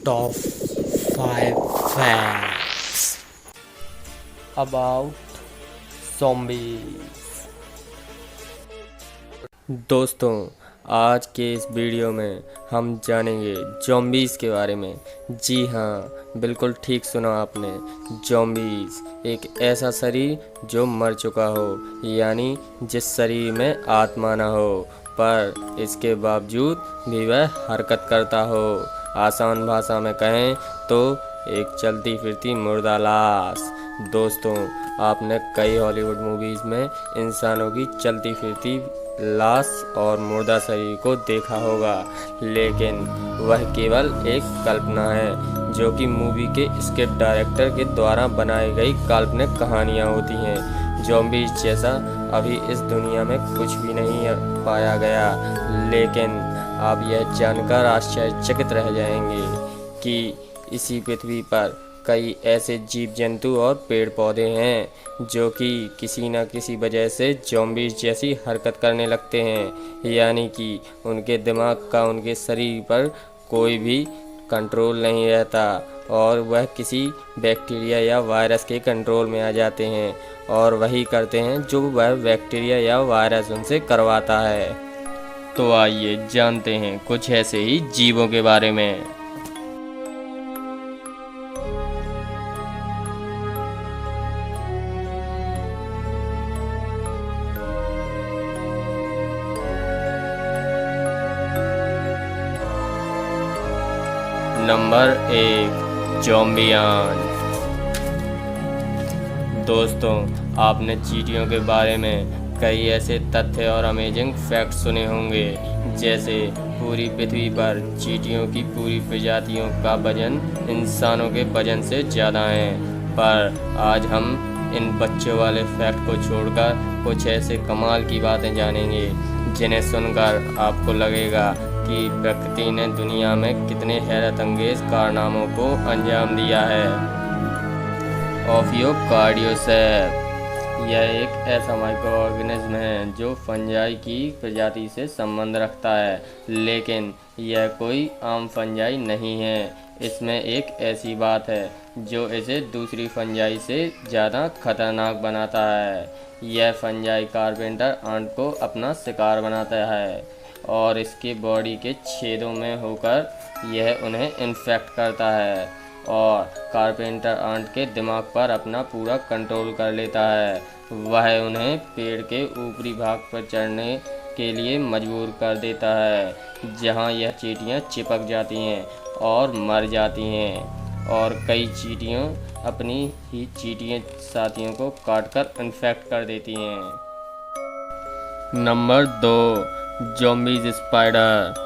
Top 5 facts about zombies। दोस्तों, आज के इस वीडियो में हम जानेंगे ज़ॉम्बीज़ के बारे में। जी हाँ, बिल्कुल ठीक सुना आपने। ज़ॉम्बीज़ एक ऐसा शरीर जो मर चुका हो, यानी जिस शरीर में आत्मा ना हो, पर इसके बावजूद भी वह हरकत करता हो। आसान भाषा में कहें तो एक चलती फिरती मुर्दा लाश। दोस्तों, आपने कई हॉलीवुड मूवीज़ में इंसानों की चलती फिरती लाश और मुर्दा शरीर को देखा होगा, लेकिन वह केवल एक कल्पना है जो कि मूवी के स्क्रिप्ट डायरेक्टर के द्वारा बनाई गई काल्पनिक कहानियाँ होती हैं। ज़ॉम्बीज़ जैसा अभी इस दुनिया में कुछ भी नहीं पाया गया, लेकिन आप यह जानकर आश्चर्यचकित रह जाएंगे कि इसी पृथ्वी पर कई ऐसे जीव जंतु और पेड़ पौधे हैं जो कि किसी न किसी वजह से ज़ॉम्बीज़ जैसी हरकत करने लगते हैं, यानी कि उनके दिमाग का उनके शरीर पर कोई भी कंट्रोल नहीं रहता और वह किसी बैक्टीरिया या वायरस के कंट्रोल में आ जाते हैं और वही करते हैं जो वह बैक्टीरिया या वायरस उनसे करवाता है। तो आइए जानते हैं कुछ ऐसे ही जीवों के बारे में। नंबर 1, ज़ॉम्बियान। दोस्तों, आपने चींटियों के बारे में कई ऐसे तथ्य और अमेजिंग फैक्ट सुने होंगे, जैसे पूरी पृथ्वी पर चींटियों की पूरी प्रजातियों का वजन इंसानों के वजन से ज़्यादा है। पर आज हम इन बच्चों वाले फैक्ट को छोड़कर कुछ ऐसे कमाल की बातें जानेंगे जिन्हें सुनकर आपको लगेगा कि प्रकृति ने दुनिया में कितने हैरत अंगेज कारनामों को अंजाम दिया है। ऑफियोकार्डियोसेप्स यह एक ऐसा माइक्रो ऑर्गेनिज्म है जो फंजाई की प्रजाति से संबंध रखता है, लेकिन यह कोई आम फंजाई नहीं है। इसमें एक ऐसी बात है जो इसे दूसरी फंजाई से ज़्यादा खतरनाक बनाता है। यह फंजाई कारपेंटर आंट को अपना शिकार बनाता है और इसके बॉडी के छेदों में होकर यह उन्हें इन्फेक्ट करता है और कारपेंटर आंट के दिमाग पर अपना पूरा कंट्रोल कर लेता है। वह उन्हें पेड़ के ऊपरी भाग पर चढ़ने के लिए मजबूर कर देता है, जहां यह चींटियां चिपक जाती हैं और मर जाती हैं, और कई चींटियां अपनी ही चींटियों साथियों को काटकर इन्फेक्ट कर देती हैं। Number 2, zombies spider.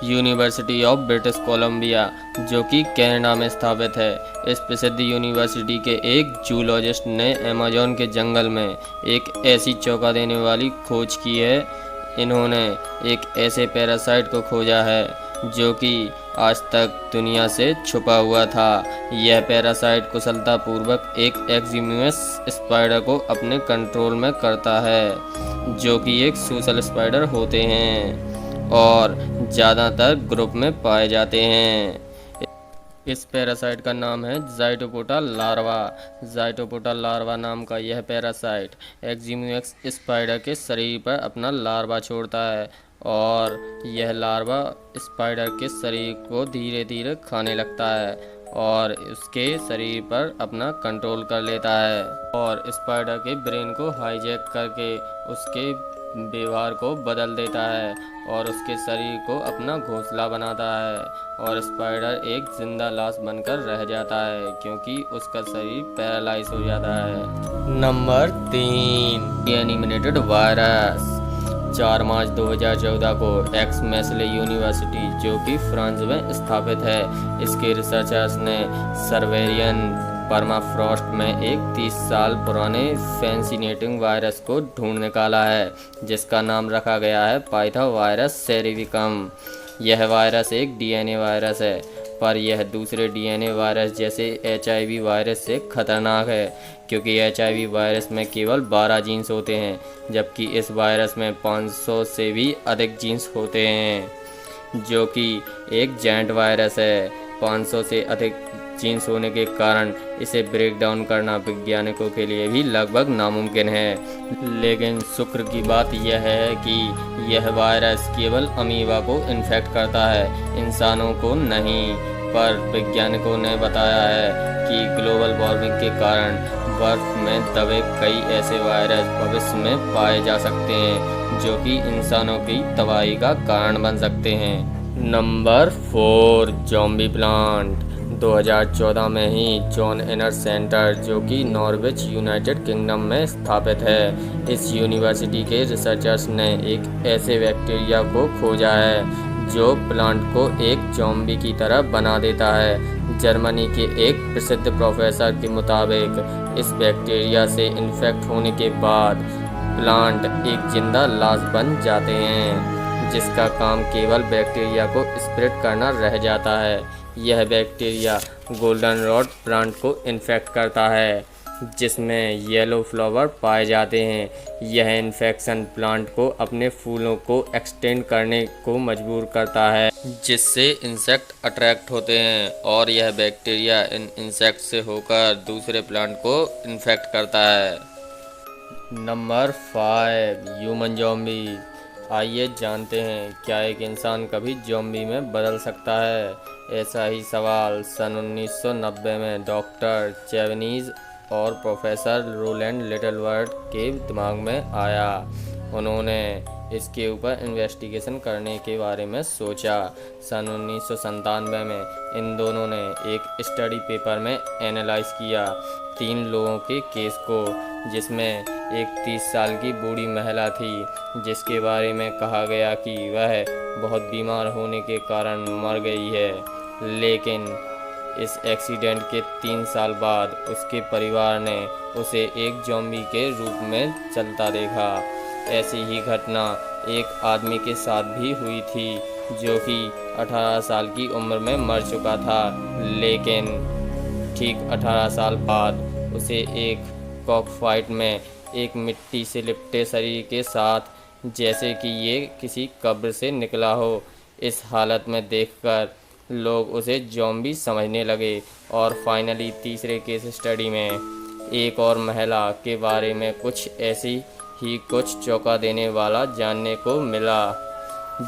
University of British Columbia, जो कि कनाडा में स्थापित है, इस प्रसिद्ध यूनिवर्सिटी के एक जूलॉजिस्ट ने अमेज़न के जंगल में एक ऐसी चौंका देने वाली खोज की है। इन्होंने एक ऐसे पैरासाइट को खोजा है जो कि आज तक दुनिया से छुपा हुआ था। यह पैरासाइट कुशलतापूर्वक एक एक्जिमियस स्पाइडर को अपने कंट्रोल में करता है, जो कि एक सोशल स्पाइडर होते हैं और ज़्यादातर ग्रुप में पाए जाते हैं। इस पैरासाइट का नाम है ज़ाइटोपोटा लार्वा। ज़ाइटोपोटा लार्वा नाम का यह पैरासाइट एक्जिमियस स्पाइडर के शरीर पर अपना लार्वा छोड़ता है और यह लार्वा स्पाइडर के शरीर को धीरे धीरे खाने लगता है और उसके शरीर पर अपना कंट्रोल कर लेता है और स्पाइडर के ब्रेन को हाईजैक करके उसके व्यवहार को बदल देता है और उसके शरीर को अपना घोंसला बनाता है और स्पाइडर एक जिंदा लाश बनकर रह जाता है क्योंकि उसका शरीर पैरालाइज हो जाता है। Number 3, एनिमिनेटेड virus. 4 मार्च 2014 को एक्स मैसले यूनिवर्सिटी, जो कि फ्रांस में स्थापित है, इसके रिसर्चर्स ने सर्वेरियन परमाफ्रॉस्ट में एक 30 साल पुराने फैसिनेटिंग वायरस को ढूंढ निकाला है, जिसका नाम रखा गया है पाइथोवायरस सेरिविकम। यह वायरस एक डीएनए वायरस है, पर यह दूसरे डीएनए वायरस जैसे एचआईवी वायरस से खतरनाक है, क्योंकि एचआईवी वायरस में केवल 12 जीन्स होते हैं, जबकि इस वायरस में 500 से भी अधिक जीन्स होते हैं, जो कि एक जायंट वायरस है। 500 से अधिक जीन्स होने के कारण इसे ब्रेक डाउन करना वैज्ञानिकों के लिए भी लगभग नामुमकिन है। लेकिन शुक्र की बात यह है कि यह वायरस केवल अमीबा को इन्फेक्ट करता है, इंसानों को नहीं। पर वैज्ञानिकों ने बताया है कि ग्लोबल वार्मिंग के कारण बर्फ में दबे कई ऐसे वायरस भविष्य में पाए जा सकते हैं जो कि इंसानों की तबाही का कारण बन सकते हैं। Number 4, zombie plant. 2014 में ही जॉन एनर सेंटर, जो कि नॉर्विच, यूनाइटेड किंगडम में स्थापित है, इस यूनिवर्सिटी के रिसर्चर्स ने एक ऐसे बैक्टीरिया को खोजा है जो प्लांट को एक ज़ॉम्बी की तरह बना देता है। जर्मनी के एक प्रसिद्ध प्रोफेसर के मुताबिक इस बैक्टीरिया से इन्फेक्ट होने के बाद प्लांट एक जिंदा लाश बन जाते हैं, जिसका काम केवल बैक्टीरिया को स्प्रेड करना रह जाता है। यह बैक्टीरिया गोल्डन रॉड प्लांट को इन्फेक्ट करता है, जिसमें येलो फ्लावर पाए जाते हैं। यह इन्फेक्शन प्लांट को अपने फूलों को एक्सटेंड करने को मजबूर करता है, जिससे इंसेक्ट अट्रैक्ट होते हैं और यह बैक्टीरिया इन इंसेक्ट से होकर दूसरे प्लांट को इन्फेक्ट करता है। Number 5, human zombie. आइए जानते हैं, क्या एक इंसान कभी ज़ॉम्बी में बदल सकता है? ऐसा ही सवाल सन 1990 में डॉक्टर चेवनीज और प्रोफेसर रोलैंड लिटलवर्थ के दिमाग में आया। उन्होंने इसके ऊपर इन्वेस्टिगेशन करने के बारे में सोचा। सन 1997 में इन दोनों ने एक स्टडी पेपर में एनालाइज किया 3 लोगों के केस को, जिसमें एक 30 साल की बूढ़ी महिला थी, जिसके बारे में कहा गया कि वह बहुत बीमार होने के कारण मर गई है। लेकिन इस एक्सीडेंट के 3 साल बाद उसके परिवार ने उसे एक ज़ॉम्बी के रूप में चलता देखा। ऐसी ही घटना एक आदमी के साथ भी हुई थी, जो कि 18 साल की उम्र में मर चुका था, लेकिन ठीक 18 साल बाद उसे एक कॉक फाइट में एक मिट्टी से लिपटे शरीर के साथ, जैसे कि ये किसी कब्र से निकला हो, इस हालत में देखकर लोग उसे ज़ॉम्बी समझने लगे। और फाइनली तीसरे केस स्टडी में एक और महिला के बारे में कुछ ऐसी ही कुछ चौंका देने वाला जानने को मिला,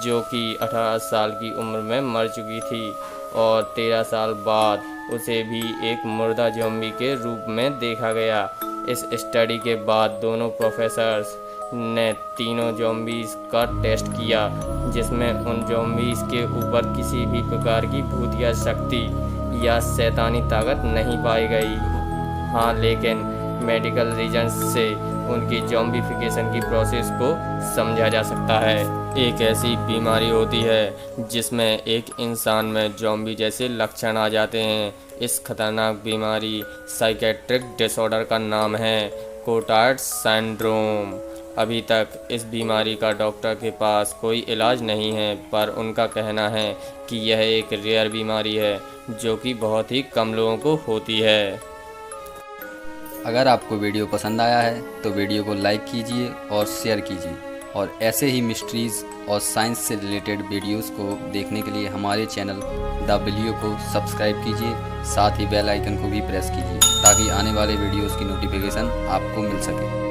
जो कि 18 साल की उम्र में मर चुकी थी और 13 साल बाद उसे भी एक मुर्दा ज़ॉम्बी के रूप में देखा गया। इस स्टडी के बाद दोनों प्रोफेसर्स ने तीनों ज़ॉम्बीज़ का टेस्ट किया, जिसमें उन ज़ॉम्बीज़ के ऊपर किसी भी प्रकार की भूतिया शक्ति या शैतानी ताकत नहीं पाई गई। हाँ, लेकिन मेडिकल रीजन से उनकी ज़ॉम्बीफिकेशन की प्रोसेस को समझा जा सकता है। एक ऐसी बीमारी होती है जिसमें एक इंसान में ज़ॉम्बी जैसे लक्षण आ जाते हैं। इस खतरनाक बीमारी साइकेट्रिक डिसऑर्डर का नाम है कोटार्ड सिंड्रोम। अभी तक इस बीमारी का डॉक्टर के पास कोई इलाज नहीं है, पर उनका कहना है कि यह एक रेयर बीमारी है जो कि बहुत ही कम लोगों को होती है। अगर आपको वीडियो पसंद आया है तो वीडियो को लाइक कीजिए और शेयर कीजिए, और ऐसे ही मिस्ट्रीज़ और साइंस से रिलेटेड वीडियोस को देखने के लिए हमारे चैनल द बिलियो को सब्सक्राइब कीजिए, साथ ही बेल आइकन को भी प्रेस कीजिए ताकि आने वाले वीडियोस की नोटिफिकेशन आपको मिल सके।